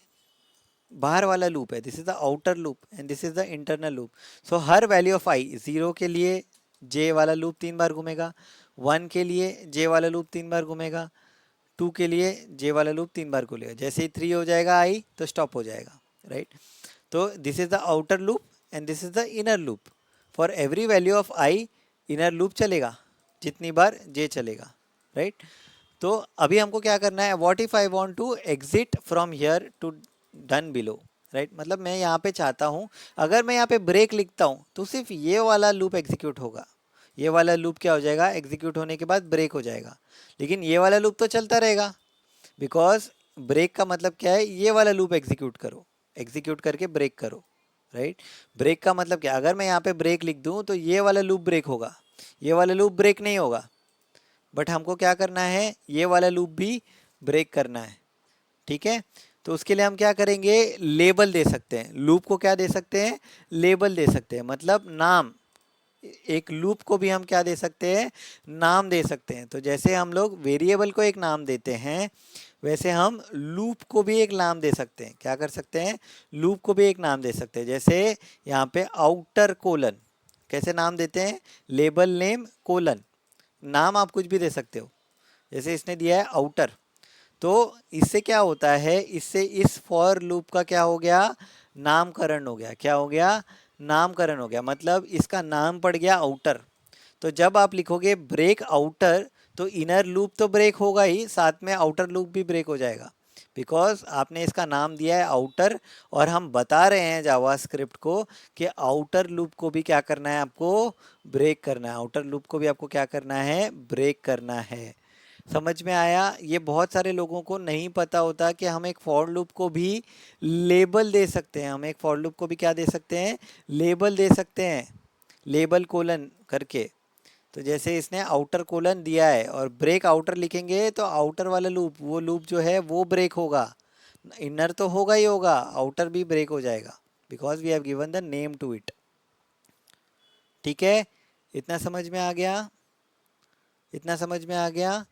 बाहर वाला लूप है, this is the outer loop and this is the internal loop. So हर value of i, 0 के लिए जे वाला loop 3 बार घूमेगा, 1 के लिए जे वाला लूप 3 बार घूमेगा, 2 के लिए जे वाला लूप 3 बार घूमेगा, जैसे ही 3 हो जाएगा आई तो स्टॉप हो जाएगा, राइट। तो this is the outer loop and this is the inner loop. For every value of I inner loop चलेगा जितनी बार जे चलेगा, राइट। तो अभी हमको क्या करना है, what if I want to exit from here to done below, right. मतलब मैं यहाँ पे चाहता हूँ, अगर मैं यहाँ पे ब्रेक लिखता हूँ तो सिर्फ ये वाला लूप एग्जीक्यूट होगा, ये वाला लूप क्या हो जाएगा, एग्जीक्यूट होने के बाद ब्रेक हो जाएगा, लेकिन ये वाला लूप तो चलता रहेगा, बिकॉज ब्रेक का मतलब क्या है, ये वाला लूप एग्जीक्यूट करो, एग्जीक्यूट करके ब्रेक करो, राइट। ब्रेक का मतलब क्या, अगर मैं यहाँ पे ब्रेक लिख दूँ तो ये वाला लूप ब्रेक होगा, ये वाला लूप ब्रेक नहीं होगा, बट हमको क्या करना है, ये वाला लूप भी ब्रेक करना है, ठीक है। तो उसके लिए हम क्या करेंगे, लेबल दे सकते हैं, लूप को क्या दे सकते हैं, लेबल दे सकते हैं, मतलब नाम, एक लूप को भी हम क्या दे सकते हैं, नाम दे सकते हैं। तो जैसे हम लोग वेरिएबल को एक नाम देते हैं, वैसे हम लूप को भी एक नाम दे सकते हैं, क्या कर सकते हैं, लूप को भी एक नाम दे सकते हैं। जैसे यहाँ पे आउटर कोलन, कैसे नाम देते हैं, लेबल नेम कोलन, नाम आप कुछ भी दे सकते हो, जैसे इसने दिया है आउटर, तो इससे क्या होता है, इससे इस फॉर लूप का क्या हो गया, नामकरण हो गया, क्या हो गया, नामकरण हो गया, मतलब इसका नाम पड़ गया आउटर। तो जब आप लिखोगे ब्रेक आउटर तो इनर लूप तो ब्रेक होगा ही, साथ में आउटर लूप भी ब्रेक हो जाएगा, बिकॉज आपने इसका नाम दिया है आउटर, और हम बता रहे हैं जावास्क्रिप्ट को कि आउटर लूप को भी क्या करना है, आपको ब्रेक करना है, आउटर लूप को भी आपको क्या करना है, ब्रेक करना है। समझ में आया। ये बहुत सारे लोगों को नहीं पता होता कि हम एक फॉर लूप को भी लेबल दे सकते हैं, हम एक फॉर लूप को भी क्या दे सकते हैं, लेबल दे सकते हैं, लेबल कोलन करके। तो जैसे इसने आउटर कोलन दिया है और ब्रेक आउटर लिखेंगे तो आउटर वाला लूप, वो लूप जो है वो ब्रेक होगा, इनर तो होगा ही होगा, आउटर भी ब्रेक हो जाएगा, because we have given the name to it. ठीक है, इतना समझ में आ गया, इतना समझ में आ गया।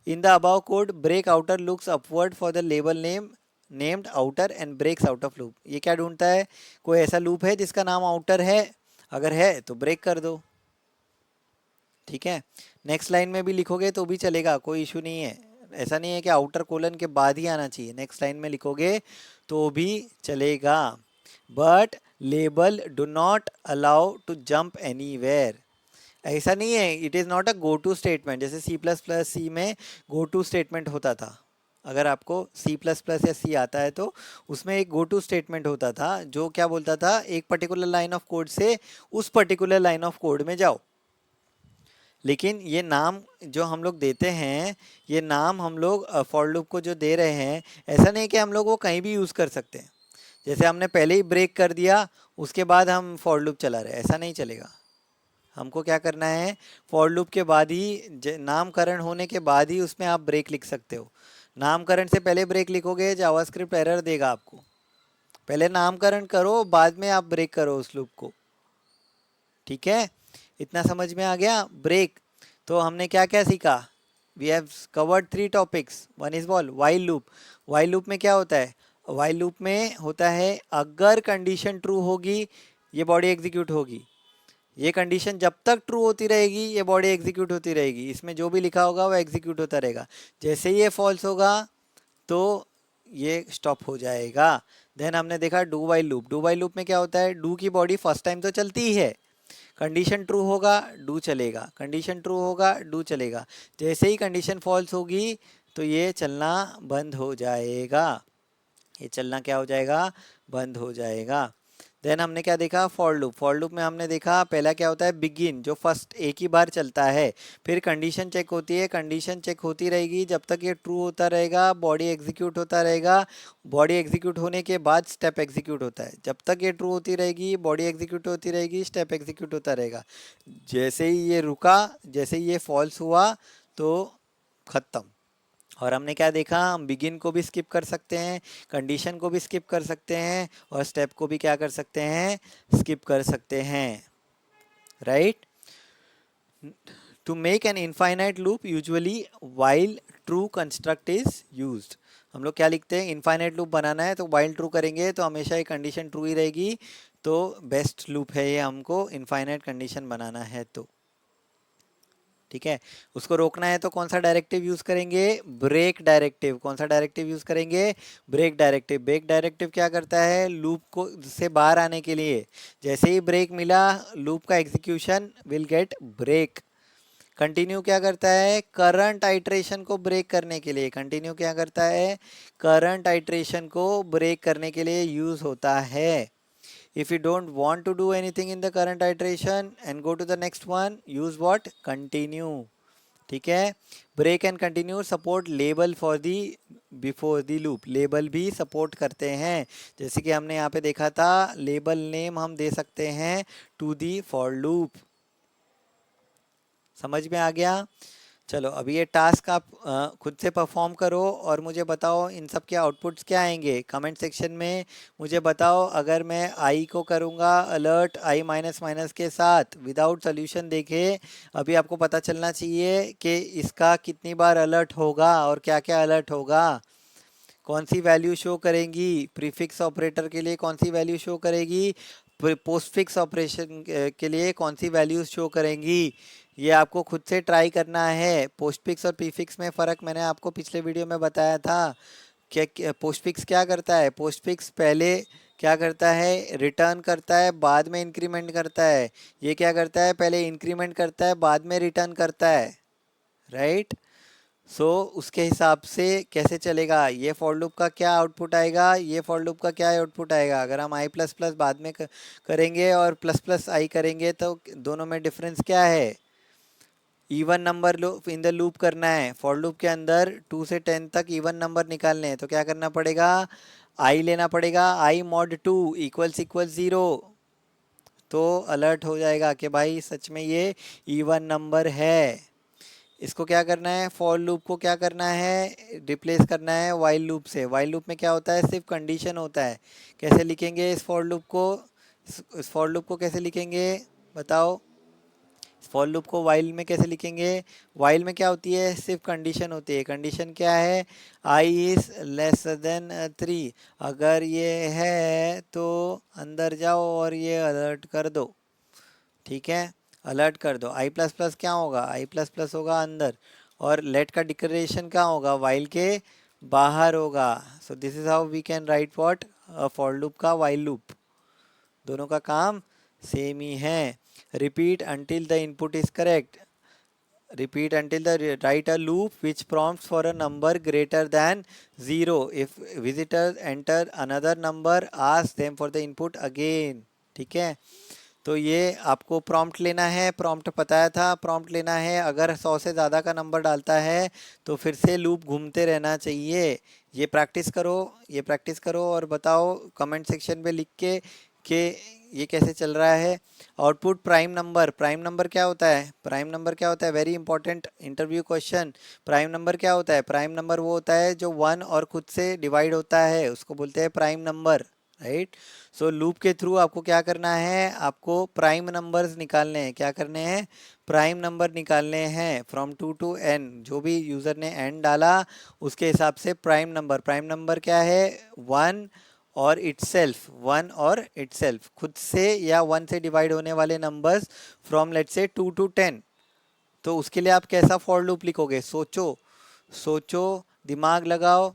In the above code, break outer looks upward for the label name named outer and breaks out of loop। ये क्या ढूंढता है, कोई ऐसा लूप है जिसका नाम outer है, अगर है तो ब्रेक कर दो, ठीक है। नेक्स्ट लाइन में भी लिखोगे तो भी चलेगा, कोई इशू नहीं है, ऐसा नहीं है कि आउटर कोलन के बाद ही आना चाहिए, नेक्स्ट लाइन में लिखोगे तो भी चलेगा, but label do not allow to jump anywhere. ऐसा नहीं है, it is not a go to statement, जैसे सी प्लस प्लस सी में गो टू स्टेटमेंट होता था, अगर आपको सी प्लस प्लस या सी आता है तो उसमें एक गो टू स्टेटमेंट होता था जो क्या बोलता था, एक पर्टिकुलर लाइन ऑफ कोड से उस पर्टिकुलर लाइन ऑफ कोड में जाओ। लेकिन ये नाम जो हम लोग देते हैं, ये नाम हम लोग फॉर लूप को जो दे रहे हैं, ऐसा नहीं कि हम लोग वो कहीं भी यूज़ कर सकते हैं, जैसे हमने पहले ही ब्रेक कर दिया उसके बाद हम फॉर लूप चला रहे, ऐसा नहीं चलेगा। हमको क्या करना है, फॉर लूप के बाद ही, नामकरण होने के बाद ही उसमें आप ब्रेक लिख सकते हो, नामकरण से पहले ब्रेक लिखोगे जावास्क्रिप्ट एरर देगा आपको, पहले नामकरण करो बाद में आप ब्रेक करो उस लूप को, ठीक है। इतना समझ में आ गया। ब्रेक, तो हमने क्या क्या सीखा, we have covered 3 topics, one is wall while loop. While loop में क्या होता है, वाइल लूप में होता है अगर कंडीशन ट्रू होगी ये बॉडी एग्जीक्यूट होगी, ये कंडीशन जब तक ट्रू होती रहेगी ये बॉडी एग्जीक्यूट होती रहेगी, इसमें जो भी लिखा होगा वो एग्जीक्यूट होता रहेगा, जैसे ये फॉल्स होगा तो ये स्टॉप हो जाएगा। देन हमने देखा do while loop, do while loop में क्या होता है, डू की बॉडी फर्स्ट टाइम तो चलती ही है, कंडीशन ट्रू होगा डू चलेगा, कंडीशन ट्रू होगा डू चलेगा, जैसे ही कंडीशन फॉल्स होगी तो ये चलना बंद हो जाएगा, ये चलना क्या हो जाएगा, बंद हो जाएगा। देन हमने क्या देखा, फॉर लूप। फॉर लूप में हमने देखा पहला क्या होता है, बिगिन, जो फर्स्ट एक ही बार चलता है। फिर कंडीशन चेक होती है, कंडीशन चेक होती रहेगी जब तक ये ट्रू होता रहेगा, बॉडी एग्जीक्यूट होता रहेगा। बॉडी एग्जीक्यूट होने के बाद स्टेप एग्जीक्यूट होता है। जब तक ये ट्रू होती रहेगी, बॉडी एग्जीक्यूट होती रहेगी, स्टेप एग्जीक्यूट होता रहेगा। जैसे ही ये रुका, जैसे ही ये फॉल्स हुआ, तो खत्म। और हमने क्या देखा, हम बिगिन को भी स्किप कर सकते हैं, कंडीशन को भी स्किप कर सकते हैं, और स्टेप को भी क्या कर सकते हैं, स्किप कर सकते हैं, right. To make an infinite loop usually while true construct is used. हम लोग क्या लिखते हैं, इनफाइनाइट लूप बनाना है तो वाइल ट्रू करेंगे तो हमेशा ये कंडीशन ट्रू ही रहेगी। तो बेस्ट लूप है ये, हमको इनफाइनाइट कंडीशन बनाना है तो, ठीक है। उसको रोकना है तो कौन सा डायरेक्टिव यूज करेंगे, ब्रेक डायरेक्टिव। कौन सा डायरेक्टिव यूज करेंगे, ब्रेक डायरेक्टिव। ब्रेक डायरेक्टिव क्या करता है, लूप को से बाहर आने के लिए, जैसे ही ब्रेक मिला, लूप का execution will get break. Continue क्या करता है, करंट आइट्रेशन को ब्रेक करने के लिए। कंटिन्यू क्या करता है, करंट आइट्रेशन को ब्रेक करने के लिए यूज होता है। If you don't want to do anything in the current iteration and go to the next one, use what, continue, ठीक है। Break and continue support label for the before the loop. Label भी support करते हैं, जैसे कि हमने यहाँ पे देखा था, लेबल नेम हम दे सकते हैं टू दी फॉर लूप। समझ में आ गया। चलो अभी ये टास्क आप खुद से परफॉर्म करो और मुझे बताओ इन सब के आउटपुट्स क्या आएंगे। कमेंट सेक्शन में मुझे बताओ, अगर मैं आई को करूँगा अलर्ट आई माइनस माइनस के साथ विदाउट सोल्यूशन देखे, अभी आपको पता चलना चाहिए कि इसका कितनी बार अलर्ट होगा और क्या क्या अलर्ट होगा, कौन सी वैल्यू शो करेंगी। प्रीफिक्स ऑपरेटर के लिए कौन सी वैल्यू शो करेगी, पोस्टफिक्स ऑपरेशन के लिए कौन सी वैल्यूज शो करेंगी, ये आपको खुद से ट्राई करना है। पोस्टफिक्स और प्रीफिक्स में फ़र्क मैंने आपको पिछले वीडियो में बताया था। क्या पोस्टफिक्स क्या करता है, पोस्टफिक्स पहले क्या करता है, रिटर्न करता है, बाद में इंक्रीमेंट करता है। ये क्या करता है, पहले इंक्रीमेंट करता है, बाद में रिटर्न करता है, राइट। सो उसके हिसाब से कैसे चलेगा, ये फॉर लूप का क्या आउटपुट आएगा, ये फॉर लूप का क्या आउटपुट आएगा। अगर हम आई प्लस प्लस बाद में करेंगे और प्लस प्लस आई करेंगे तो दोनों में डिफरेंस क्या है, even number loop in the loop करना है। फॉर लूप के अंदर 2 से 10 तक इवन नंबर निकालने हैं तो क्या करना पड़ेगा, आई लेना पड़ेगा, आई मॉड 2 इक्वल्स इक्वल 0, तो अलर्ट हो जाएगा कि भाई सच में ये इवन नंबर है। इसको क्या करना है, फॉर लूप को क्या करना है, रिप्लेस करना है वाइल लूप से। वाइल लूप में क्या होता है, सिर्फ कंडीशन होता है। कैसे लिखेंगे इस फॉर लूप को, इस फॉर लूप को कैसे लिखेंगे बताओ। फॉर लूप को वाइल में कैसे लिखेंगे, वाइल में क्या होती है, सिर्फ कंडीशन होती है। कंडीशन क्या है, आई इज लेस देन 3, अगर ये है तो अंदर जाओ और ये अलर्ट कर दो, ठीक है, अलर्ट कर दो। आई प्लस प्लस क्या होगा, आई प्लस प्लस होगा अंदर, और लेट का डिक्लेरेशन क्या होगा, वाइल के बाहर होगा। So this is how we can write what, for loop का वाइल लूप, दोनों का काम सेम ही है। Repeat until the input is correct, repeat until the write a loop which prompts for a number greater than 0. If visitors enter another number, ask them for the input again, ठीक है। तो ये आपको prompt लेना है, prompt बताया था, prompt लेना है। अगर 100 से ज़्यादा का नंबर डालता है तो फिर से लूप घूमते रहना चाहिए। ये प्रैक्टिस करो, ये प्रैक्टिस करो और बताओ कमेंट सेक्शन पे लिख के कि ये कैसे चल रहा है। Output prime number, prime number क्या होता है, प्राइम नंबर क्या होता है, very important interview question. Prime number क्या होता है, प्राइम नंबर वो होता है जो 1 और खुद से डिवाइड होता है, उसको बोलते हैं प्राइम नंबर, राइट। सो लूप के थ्रू आपको क्या करना है, आपको प्राइम नंबर्स निकालने हैं। क्या करने हैं, प्राइम नंबर निकालने हैं फ्रॉम 2 to n, जो भी यूज़र ने n डाला उसके हिसाब से प्राइम नंबर। प्राइम नंबर क्या है, 1 और इटसेल्फ, 1 और इटसेल्फ, खुद से या 1 से डिवाइड होने वाले numbers from let's say 2 to 10। तो उसके लिए आप कैसा फॉर लूप लिखोगे, सोचो, सोचो, दिमाग लगाओ।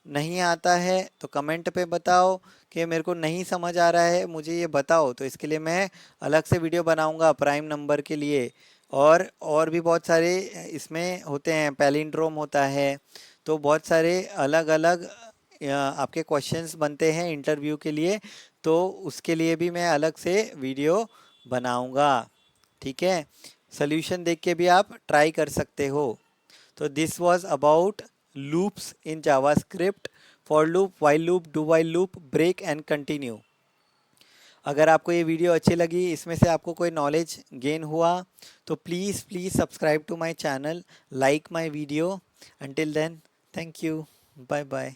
नहीं आता है तो कमेंट पे बताओ कि मेरे को नहीं समझ आ रहा है, मुझे ये बताओ, तो इसके लिए मैं अलग से वीडियो बनाऊंगा प्राइम नंबर के लिए। और भी बहुत सारे इसमें होते हैं, पैलिंड्रोम होता है, तो बहुत सारे अलग अलग आपके क्वेश्चंस बनते हैं इंटरव्यू के लिए, तो उसके लिए भी मैं अलग से वीडियो बनाऊंगा, ठीक है। सोल्यूशन देख के भी आप ट्राई कर सकते हो। तो this was about loops in JavaScript, for loop, while loop, do while loop, break and continue. अगर आपको ये वीडियो अच्छी लगी, इसमें से आपको कोई नॉलेज गेन हुआ, तो please please subscribe to my channel, like my video. Until then, thank you, bye bye.